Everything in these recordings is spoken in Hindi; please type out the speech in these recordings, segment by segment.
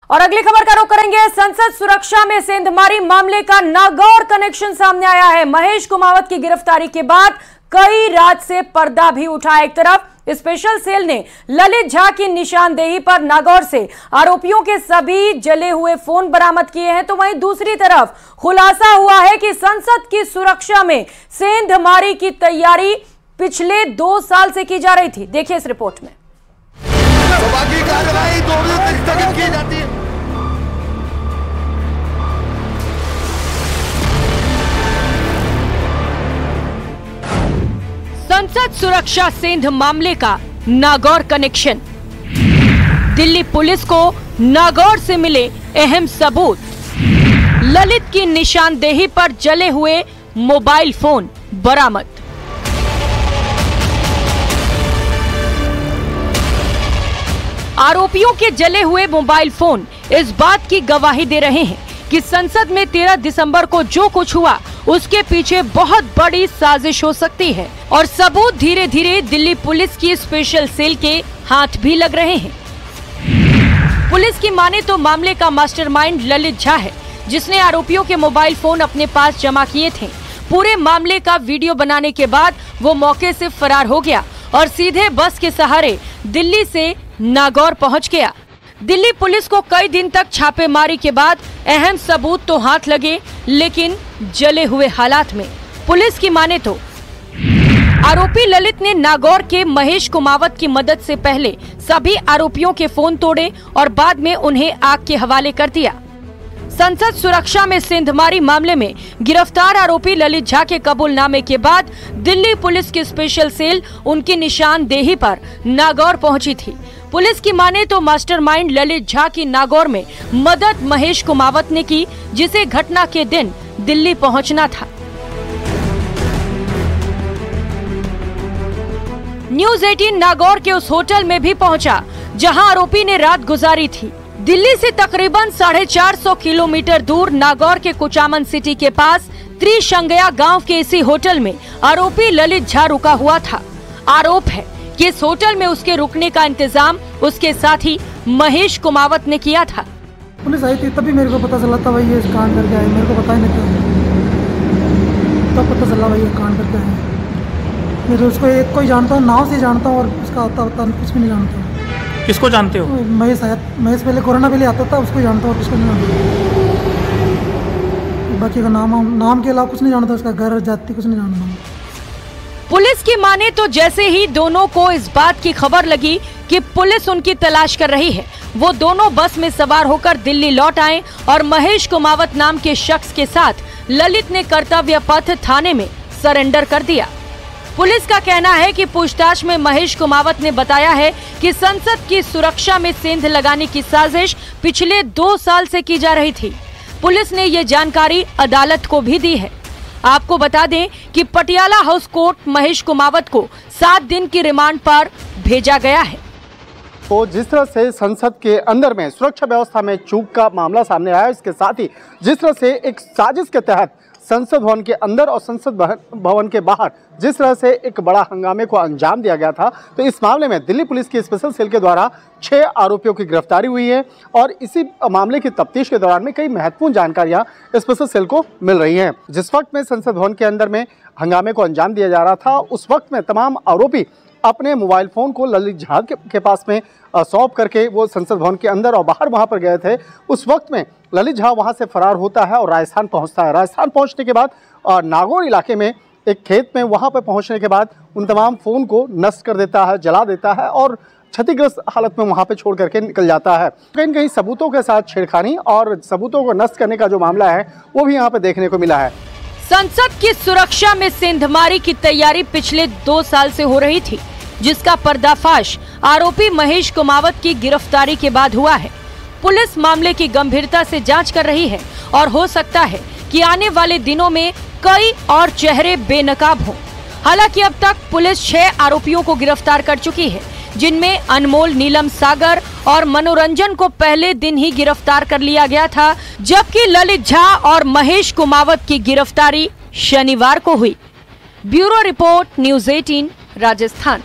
और अगली खबर का रुख करेंगे। संसद सुरक्षा में सेंधमारी मामले का नागौर कनेक्शन सामने आया है। महेश कुमावत की गिरफ्तारी के बाद कई रात से पर्दा भी उठा। एक तरफ स्पेशल सेल ने ललित झा की निशानदेही पर नागौर से आरोपियों के सभी जले हुए फोन बरामद किए हैं, तो वहीं दूसरी तरफ खुलासा हुआ है कि संसद की सुरक्षा में सेंधमारी की तैयारी पिछले 2 साल से की जा रही थी। देखिए इस रिपोर्ट में। बाकी कार्रवाई 2 बजे तक स्थगित की जाती है। संसद सुरक्षा सेंध मामले का नागौर कनेक्शन। दिल्ली पुलिस को नागौर से मिले अहम सबूत। ललित की निशानदेही पर जले हुए मोबाइल फोन बरामद। आरोपियों के जले हुए मोबाइल फोन इस बात की गवाही दे रहे हैं कि संसद में 13 दिसंबर को जो कुछ हुआ उसके पीछे बहुत बड़ी साजिश हो सकती है और सबूत धीरे धीरे दिल्ली पुलिस की स्पेशल सेल के हाथ भी लग रहे हैं। पुलिस की माने तो मामले का मास्टरमाइंड ललित झा है, जिसने आरोपियों के मोबाइल फोन अपने पास जमा किए थे। पूरे मामले का वीडियो बनाने के बाद वो मौके से फरार हो गया और सीधे बस के सहारे दिल्ली से नागौर पहुंच गया। दिल्ली पुलिस को कई दिन तक छापेमारी के बाद अहम सबूत तो हाथ लगे, लेकिन जले हुए हालात में। पुलिस की माने तो आरोपी ललित ने नागौर के महेश कुमावत की मदद से पहले सभी आरोपियों के फोन तोड़े और बाद में उन्हें आग के हवाले कर दिया। संसद सुरक्षा में सेंधमारी मामले में गिरफ्तार आरोपी ललित झा के कबूलनामे के बाद दिल्ली पुलिस की स्पेशल सेल उनकी निशानदेही पर नागौर पहुंची थी। पुलिस की माने तो मास्टरमाइंड ललित झा की नागौर में मदद महेश कुमावत ने की, जिसे घटना के दिन दिल्ली पहुंचना था। न्यूज़ 18 नागौर के उस होटल में भी पहुंचा जहां आरोपी ने रात गुजारी थी। दिल्ली से तकरीबन 450 किलोमीटर दूर नागौर के कुचामन सिटी के पास त्रिशंगया गांव के इसी होटल में आरोपी ललित झा रुका हुआ था। आरोप है कि इस होटल में उसके रुकने का इंतजाम उसके साथी महेश कुमावत ने किया था। पुलिस आई थी तभी मेरे को पता चला था भाई ये कांड करके आए। मेरे को पता ही नहीं था, तब पता चला भाई ये कांड करके आए। मेरे उसको एक कोई जानता हूँ, नाव से जानता हूँ और उसका आता कुछ भी नहीं जानता। किसको जानते हो? महेश आया, महेश पहले कोरोना पहले आता था, उसको जानता हूँ और किसको नहीं जानता। बाकी का नाम के अलावा कुछ नहीं जानता, उसका घर जाति कुछ नहीं जानता। पुलिस की माने तो जैसे ही दोनों को इस बात की खबर लगी कि पुलिस उनकी तलाश कर रही है, वो दोनों बस में सवार होकर दिल्ली लौट आए और महेश कुमावत नाम के शख्स के साथ ललित ने कर्तव्य पथ थाने में सरेंडर कर दिया। पुलिस का कहना है कि पूछताछ में महेश कुमावत ने बताया है कि संसद की सुरक्षा में सेंध लगाने की साजिश पिछले 2 साल से की जा रही थी। पुलिस ने ये जानकारी अदालत को भी दी है। आपको बता दें कि पटियाला हाउस कोर्ट महेश कुमावत को 7 दिन की रिमांड पर भेजा गया है। तो जिस तरह से संसद के अंदर में सुरक्षा व्यवस्था में चूक का मामला सामने आया, इसके साथ ही जिस तरह से एक साजिश के तहत संसद भवन के अंदर और संसद भवन के बाहर जिस तरह से एक बड़ा हंगामे को अंजाम दिया गया था, तो इस मामले में दिल्ली पुलिस की स्पेशल सेल के द्वारा 6 आरोपियों की गिरफ्तारी हुई है और इसी मामले की तफ्तीश के दौरान में कई महत्वपूर्ण जानकारियां स्पेशल सेल को मिल रही हैं। जिस वक्त में संसद भवन के अंदर में हंगामे को अंजाम दिया जा रहा था, उस वक्त में तमाम आरोपी अपने मोबाइल फ़ोन को ललित झा के पास में सौंप करके वो संसद भवन के अंदर और बाहर वहाँ पर गए थे। उस वक्त में ललित झा वहाँ से फरार होता है और राजस्थान पहुँचता है। राजस्थान पहुँचने के बाद नागौर इलाके में एक खेत में वहाँ पर पहुँचने के बाद उन तमाम फ़ोन को नष्ट कर देता है, जला देता है और क्षतिग्रस्त हालत में वहाँ पे छोड़ करके निकल जाता है। कहीं कहीं सबूतों के साथ छेड़खानी और सबूतों को नष्ट करने का जो मामला है वो भी यहाँ पे देखने को मिला है। संसद की सुरक्षा में सेंधमारी की तैयारी पिछले 2 साल से हो रही थी, जिसका पर्दाफाश आरोपी महेश कुमावत की गिरफ्तारी के बाद हुआ है। पुलिस मामले की गंभीरता से जांच कर रही है और हो सकता है कि आने वाले दिनों में कई और चेहरे बेनकाब हों। हालांकि अब तक पुलिस 6 आरोपियों को गिरफ्तार कर चुकी है, जिनमें अनमोल, नीलम सागर और मनोरंजन को पहले दिन ही गिरफ्तार कर लिया गया था, जबकि ललित झा और महेश कुमावत की गिरफ्तारी शनिवार को हुई। Bureau report, news 18 Rajasthan.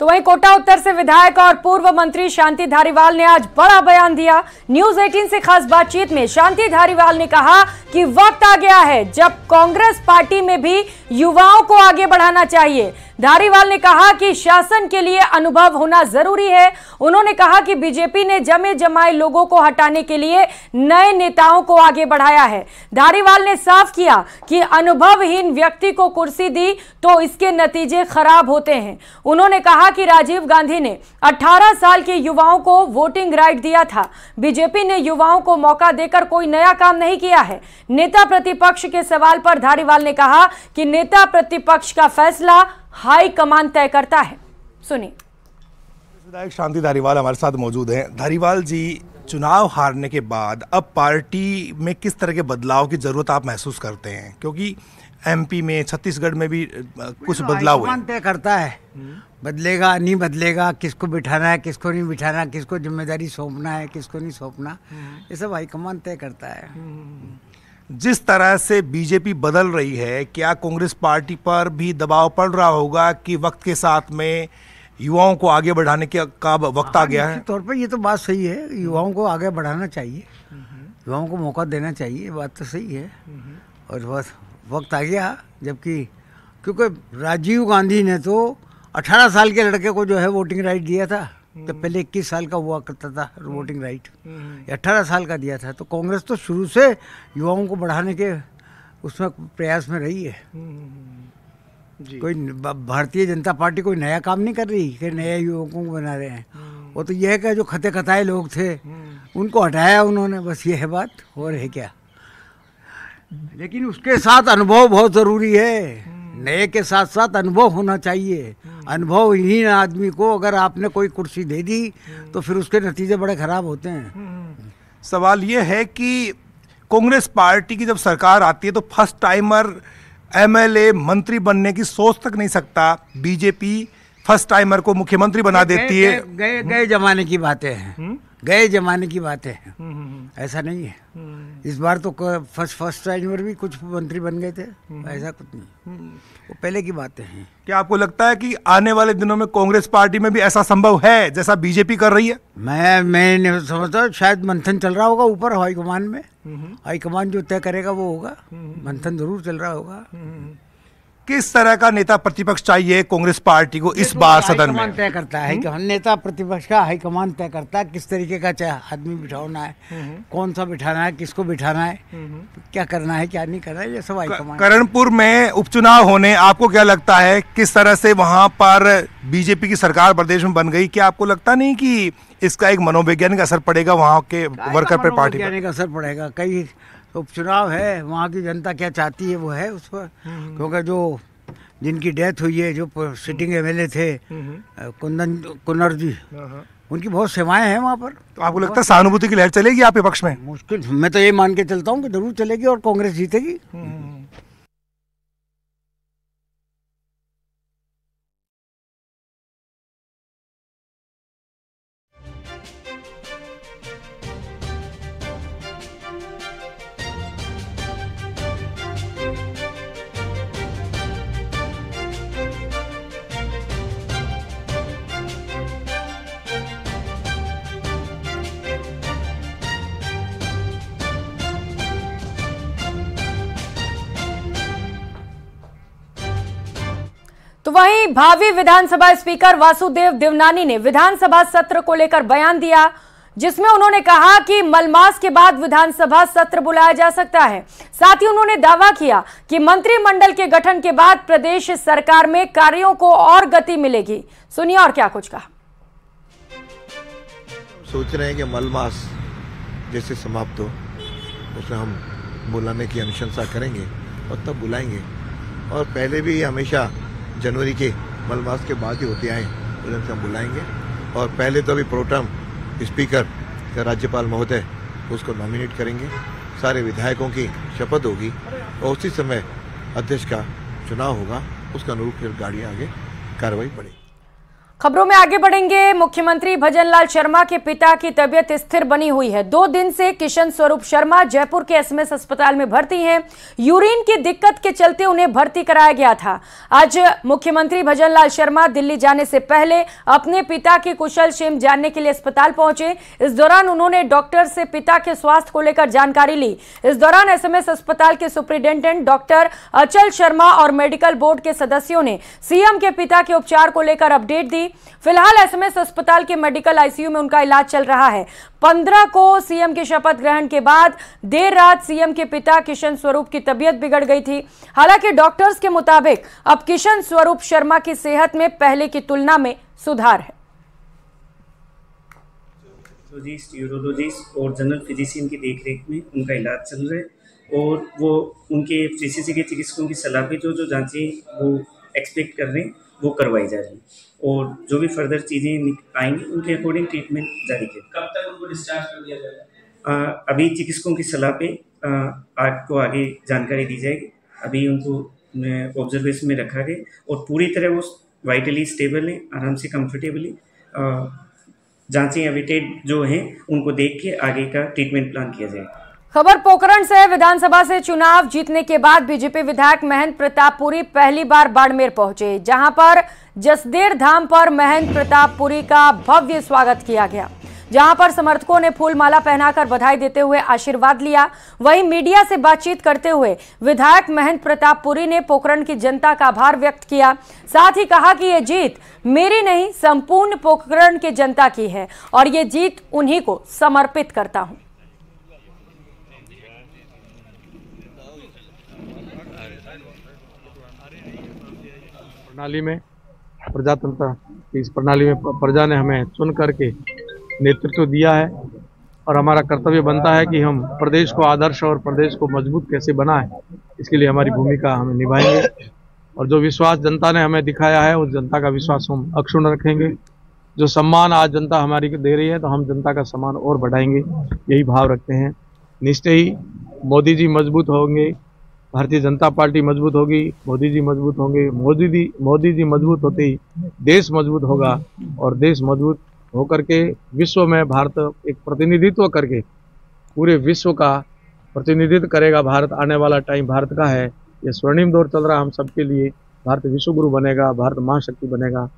तो वहीं कोटा उत्तर से विधायक और पूर्व मंत्री शांति धारीवाल ने आज बड़ा बयान दिया। न्यूज 18 से खास बातचीत में शांति धारीवाल ने कहा कि वक्त आ गया है जब कांग्रेस पार्टी में भी युवाओं को आगे बढ़ाना चाहिए। धारीवाल ने कहा कि शासन के लिए अनुभव होना जरूरी है। उन्होंने कहा कि बीजेपी ने जमे जमाए लोगों को हटाने के लिए नए नेताओं को आगे बढ़ाया है। धारीवाल ने साफ किया कि अनुभवहीन व्यक्ति को कुर्सी दी तो इसके नतीजे खराब होते हैं। उन्होंने कहा कि राजीव गांधी ने 18 साल के युवाओं को वोटिंग राइट दिया था। बीजेपी ने युवाओं को मौका देकर कोई नया काम नहीं किया है। नेता प्रतिपक्ष के सवाल पर धारीवाल ने कहा कि नेता प्रतिपक्ष का फैसला हाईकमान तय करता है। सुनिए। विधायक शांति धारीवाल हमारे साथ मौजूद हैं। धारीवाल जी, चुनाव हारने के बाद अब पार्टी में किस तरह के बदलाव की जरूरत आप महसूस करते हैं? क्योंकि एमपी में, छत्तीसगढ़ में भी कुछ बदलाव हुए। तय करता है, बदलेगा नहीं बदलेगा, किसको बिठाना है किसको नहीं बिठाना, किसको जिम्मेदारी सौंपना है किसको नहीं सौंपना, ये सब हाईकमान तय करता है। जिस तरह से बीजेपी बदल रही है, क्या कांग्रेस पार्टी पर भी दबाव पड़ रहा होगा कि वक्त के साथ में युवाओं को आगे बढ़ाने का वक्त आ गया है? निश्चित तौर पर ये तो बात सही है, युवाओं को आगे बढ़ाना चाहिए, युवाओं को मौका देना चाहिए, बात तो सही है। और बस वक्त आ गया जबकि, क्योंकि राजीव गांधी ने तो 18 साल के लड़के को जो है वोटिंग राइट दिया था, तो पहले 21 साल का हुआ करता था वोटिंग राइट, 18 साल का दिया था। तो कांग्रेस तो शुरू से युवाओं को बढ़ाने के उसमें प्रयास में रही है। कोई भारतीय जनता पार्टी कोई नया काम नहीं कर रही कि नए युवकों को बना रहे हैं। वो तो यह है कि जो खते खताए लोग थे उनको हटाया उन्होंने, बस ये है बात, और है क्या। लेकिन उसके साथ अनुभव बहुत ज़रूरी है। नए के साथ साथ अनुभव होना चाहिए। अनुभवहीन आदमी को अगर आपने कोई कुर्सी दे दी तो फिर उसके नतीजे बड़े खराब होते हैं। सवाल ये है कि कांग्रेस पार्टी की जब सरकार आती है तो फर्स्ट टाइमर एमएलए मंत्री बनने की सोच तक नहीं सकता। बीजेपी फर्स्ट टाइमर को मुख्यमंत्री बना देती है। गए जमाने की बातें हैं, गए जमाने की बातें हैं, ऐसा नहीं है। इस बार तो फर्स्ट टाइमर भी कुछ मंत्री बन गए थे, ऐसा कुछ नहीं, वो पहले की बातें हैं। क्या आपको लगता है कि आने वाले दिनों में कांग्रेस पार्टी में भी ऐसा संभव है जैसा बीजेपी कर रही है? मैं नहीं समझता, शायद मंथन चल रहा होगा ऊपर हाईकमान में, हाईकमान जो तय करेगा वो होगा, मंथन जरूर चल रहा होगा। किस तरह का नेता प्रतिपक्ष चाहिए कांग्रेस पार्टी को इस बार सदन में? तय करता है नेता प्रतिपक्ष का, हाईकमान तय करता है किस तरीके का चाहे आदमी बिठाना है, कौन सा बिठाना है, किसको बिठाना है, क्या करना है क्या नहीं करना है, ये सब हाईकमान। करणपुर में उपचुनाव होने, आपको क्या लगता है किस तरह से वहां पर बीजेपी की सरकार प्रदेश में बन गई? क्या आपको लगता नहीं कि इसका एक मनोवैज्ञानिक असर पड़ेगा वहाँ के वर्कर पर, पार्टी पर? असर पड़ेगा, कई उपचुनाव है, वहाँ की जनता क्या चाहती है वो है उस पर। क्योंकि जो जिनकी डेथ हुई है, जो सिटिंग एमएलए थे कुन्नर जी, उनकी बहुत सेवाएं हैं वहाँ पर। तो आपको लगता है सहानुभूति की लहर चलेगी आपके पक्ष में? मुश्किल, मैं तो ये मान के चलता हूँ कि जरूर चलेगी और कांग्रेस जीतेगी। तो वहीं भावी विधानसभा स्पीकर वासुदेव देवनानी ने विधानसभा सत्र को लेकर बयान दिया, जिसमें उन्होंने कहा कि मलमास के बाद विधानसभा सत्र बुलाया जा सकता है। साथ ही उन्होंने दावा किया कि मंत्रिमंडल के गठन के बाद प्रदेश सरकार में कार्यों को और गति मिलेगी। सुनिए और क्या कुछ कहा। सोच रहे हैं कि मलमास जैसे समाप्त हो उसमें हम बुलाने की अनुशंसा करेंगे और तब बुलाएंगे। और पहले भी हमेशा जनवरी के मलमास के बाद ही होते आए, उस हम बुलाएंगे। और पहले तो अभी प्रोटम स्पीकर का राज्यपाल महोदय उसको नॉमिनेट करेंगे, सारे विधायकों की शपथ होगी और उसी समय अध्यक्ष का चुनाव होगा, उसका अनुरूप फिर गाड़ी आगे कार्रवाई बढ़ेगी। खबरों में आगे बढ़ेंगे। मुख्यमंत्री भजनलाल शर्मा के पिता की तबीयत स्थिर बनी हुई है। 2 दिन से किशन स्वरूप शर्मा जयपुर के एसएमएस अस्पताल में भर्ती हैं। यूरिन की दिक्कत के चलते उन्हें भर्ती कराया गया था। आज मुख्यमंत्री भजनलाल शर्मा दिल्ली जाने से पहले अपने पिता की कुशल क्षेम जानने के लिए अस्पताल पहुंचे। इस दौरान उन्होंने डॉक्टर से पिता के स्वास्थ्य को लेकर जानकारी ली। इस दौरान एसएमएस अस्पताल के सुपरिटेंडेंट डॉक्टर अचल शर्मा और मेडिकल बोर्ड के सदस्यों ने सीएम के पिता के उपचार को लेकर अपडेट दी। फिलहाल एसएमएस अस्पताल के मेडिकल आईसीयू में उनका इलाज चल रहा है। 15 को सीएम के शपथ ग्रहण के बाद देर रात सीएम के पिता किशन स्वरूप की तबीयत बिगड़ गई थी। हालांकि डॉक्टर्स के मुताबिक अब किशन स्वरूप शर्मा की सेहत में पहले की तुलना में सुधार है। यूरोलॉजिस्ट और जनरल फिजिशियन की देखरेख में उनका इलाज चल रहा है और वो उनके पीसीसी के चिकित्सकों की सलाह पे जो जांचें वो एक्सपेक्ट कर रहे हैं वो करवाई जा रही है और जो भी फर्दर चीज़ें आएंगी उनके अकॉर्डिंग ट्रीटमेंट जारी किया। कब तक उनको डिस्चार्ज कर दिया जाएगा? अभी चिकित्सकों की सलाह पे आपको आगे जानकारी दी जाएगी। अभी उनको ऑब्जर्वेशन में रखा गया और पूरी तरह वो वाइटली स्टेबल हैं, आराम से कंफर्टेबली जांचें अवेटेड जो हैं उनको देख के आगे का ट्रीटमेंट प्लान किया जाएगा। खबर पोखरण से। विधानसभा से चुनाव जीतने के बाद बीजेपी विधायक महेंद्र प्रताप पुरी पहली बार बाड़मेर पहुंचे, जहां पर जसदेर धाम पर महेंद्र प्रताप पुरी का भव्य स्वागत किया गया, जहां पर समर्थकों ने फूलमाला पहनाकर बधाई देते हुए आशीर्वाद लिया। वहीं मीडिया से बातचीत करते हुए विधायक महेंद्र प्रताप पुरी ने पोखरण की जनता का आभार व्यक्त किया। साथ ही कहा कि ये जीत मेरी नहीं, संपूर्ण पोखरण की जनता की है और ये जीत उन्हीं को समर्पित करता हूं। प्रणाली में प्रजातंत्र की इस प्रणाली में प्रजा ने हमें चुन करके नेतृत्व दिया है और हमारा कर्तव्य बनता है कि हम प्रदेश को आदर्श और प्रदेश को मजबूत कैसे बनाएं, इसके लिए हमारी भूमिका हम निभाएंगे और जो विश्वास जनता ने हमें दिखाया है उस जनता का विश्वास हम अक्षुण्ण रखेंगे। जो सम्मान आज जनता हमारी दे रही है तो हम जनता का सम्मान और बढ़ाएंगे, यही भाव रखते हैं। निश्चय ही मोदी जी मजबूत होंगे, भारतीय जनता पार्टी मजबूत होगी, मोदी जी मजबूत होंगे। मोदी जी मजबूत होते ही देश मजबूत होगा और देश मजबूत होकर के विश्व में भारत एक प्रतिनिधित्व करके पूरे विश्व का प्रतिनिधित्व करेगा। भारत आने वाला टाइम भारत का है, ये स्वर्णिम दौर चल रहा है हम सबके लिए। भारत विश्व गुरु बनेगा, भारत महाशक्ति बनेगा।